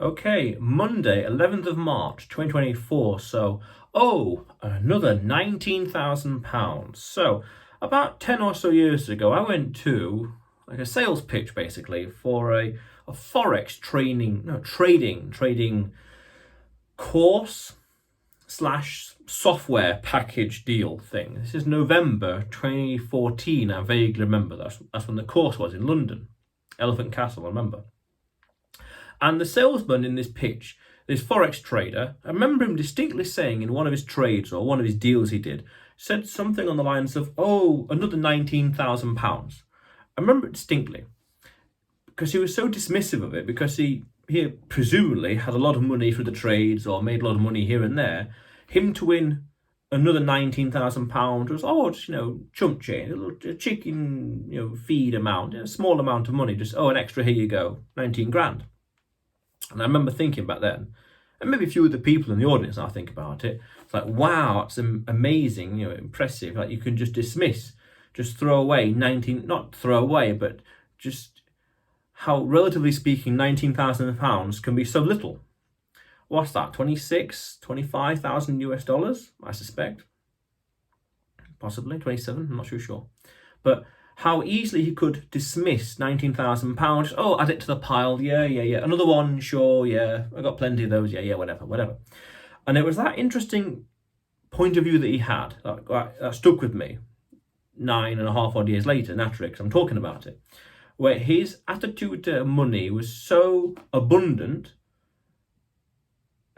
Okay, Monday, 11th of March, 2024. So, another £19,000. So, about 10 or so years ago, I went to like a sales pitch basically for a Forex trading course slash software package deal thing. This is November 2014. I vaguely remember that's when the course was in London, Elephant Castle, I remember. And the salesman in this pitch, this Forex trader, I remember him distinctly saying in one of his trades or one of his deals he did, said something on the lines of, another £19,000. I remember it distinctly because he was so dismissive of it, because he presumably had a lot of money through the trades or made a lot of money here and there. Him to win another £19,000 was, just, chump change, a chicken, feed amount, a small amount of money, just, an extra, here you go, 19 grand. And I remember thinking back then, and maybe a few of the people in the audience now think about it, it's like, wow, it's amazing, impressive. Like, you can just dismiss, just throw away not throw away, but just how, relatively speaking, £19,000 can be so little. What's that, 25,000 US dollars, I suspect? Possibly 27, I'm not too sure. But how easily he could dismiss £19,000. Add it to the pile. Yeah. Another one, sure, yeah. I got plenty of those. Yeah, whatever. And it was that interesting point of view that he had that stuck with me 9.5 odd years later, naturally, because I'm talking about it, where his attitude to money was so abundant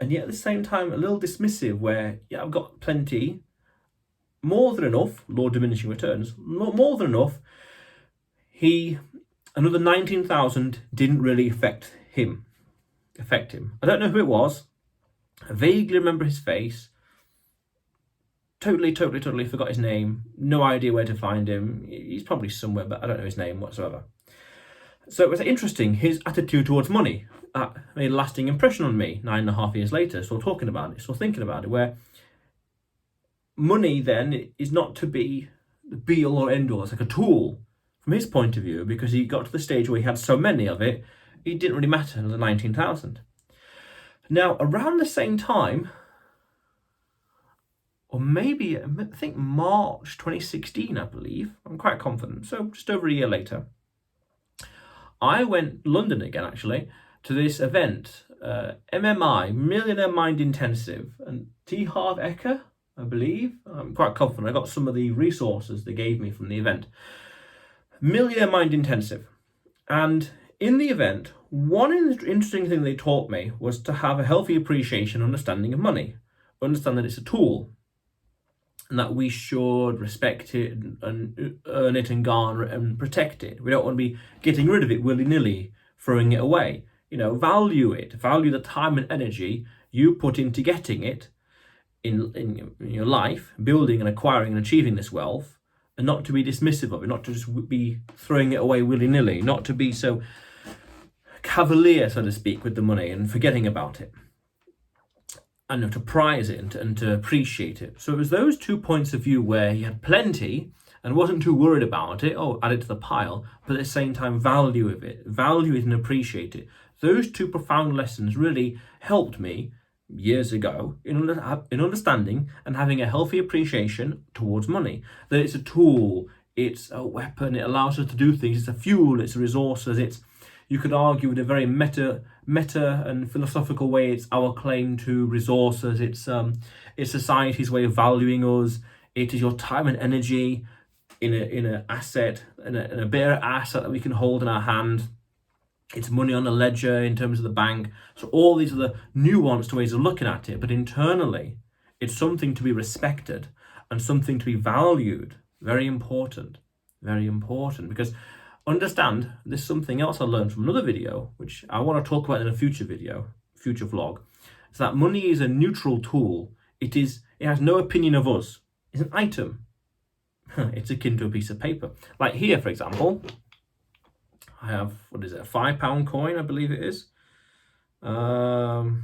and yet at the same time a little dismissive, where, yeah, I've got plenty, more than enough, law of diminishing returns, more than enough. Another 19,000 didn't really affect him. I don't know who it was. I vaguely remember his face. Totally forgot his name. No idea where to find him. He's probably somewhere, but I don't know his name whatsoever. So it was interesting, his attitude towards money. That made a lasting impression on me 9.5 years later, still talking about it, still thinking about it, where money then is not to be the be-all or end-all. It's like a tool from his point of view, because he got to the stage where he had so many of it, it didn't really matter, another 19,000. Now, around the same time, or maybe, I think March 2016, I believe, I'm quite confident, so just over a year later, I went London again, actually, to this event, MMI, Millionaire Mind Intensive, and T. Harv Eker, I believe. I'm quite confident. I got some of the resources they gave me from the event. Millionaire Mind Intensive. And in the event, one interesting thing they taught me was to have a healthy appreciation and understanding of money. Understand that it's a tool, and that we should respect it and earn it and garner it and protect it. We don't want to be getting rid of it willy-nilly, throwing it away. Value it. Value the time and energy you put into getting it in your life, building and acquiring and achieving this wealth, and not to be dismissive of it, not to just be throwing it away willy-nilly, not to be so cavalier, so to speak, with the money and forgetting about it, and to prize it and to appreciate it. So it was those 2 points of view where he had plenty and wasn't too worried about it, add it to the pile, but at the same time value it and appreciate it. Those two profound lessons really helped me years ago in understanding and having a healthy appreciation towards money. That it's a tool, it's a weapon, it allows us to do things, it's a fuel, it's resources, you could argue in a very meta and philosophical way, it's our claim to resources, it's society's way of valuing us, it is your time and energy in an asset, in a better asset that we can hold in our hand. It's money on a ledger in terms of the bank. So all these are the nuanced ways of looking at it. But internally, it's something to be respected and something to be valued. Very important. Because understand, there's something else I learned from another video, which I want to talk about in a future vlog. It's that money is a neutral tool. It has no opinion of us. It's an item. It's akin to a piece of paper. Like here, for example, I have, a £5 coin, I believe it is. £5,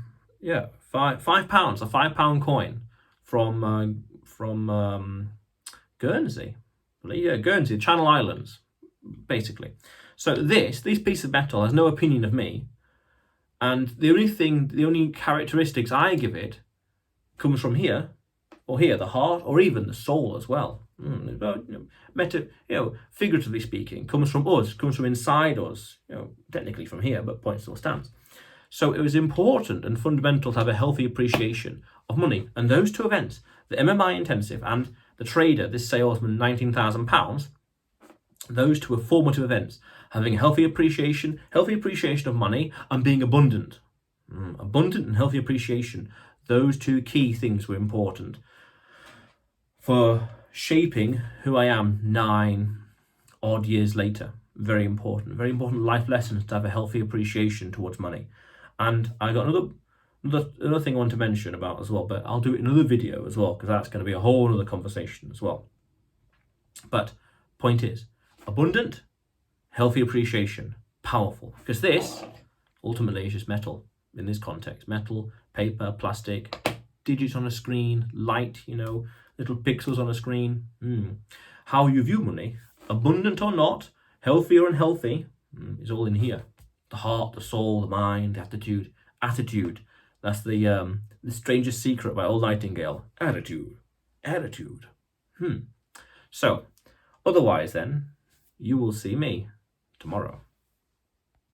a £5 coin from Guernsey. Guernsey, Channel Islands, basically. So this piece of metal has no opinion of me. And the only characteristics I give it comes from here, or here, the heart, or even the soul as well. Figuratively speaking, comes from us, comes from inside us, technically from here, but point still stands. So it was important and fundamental to have a healthy appreciation of money. And those two events, the MMI intensive and the trader, this salesman, £19,000, those two are formative events. Having a healthy appreciation of money, and being abundant. Abundant and healthy appreciation. Those two key things were important for shaping who I am 9 odd years later. Very important life lessons to have a healthy appreciation towards money. And I got another thing I want to mention about as well, but I'll do it in another video as well, because that's going to be a whole other conversation as well. But point is, abundant, healthy appreciation, powerful, because this ultimately is just metal in this context. Metal, paper, plastic, digits on a screen, light, little pixels on a screen. How you view money, abundant or not, healthy or unhealthy, is all in here. The heart, the soul, the mind, the attitude. That's the Strangest Secret by old Nightingale. Attitude. So, otherwise then, you will see me tomorrow.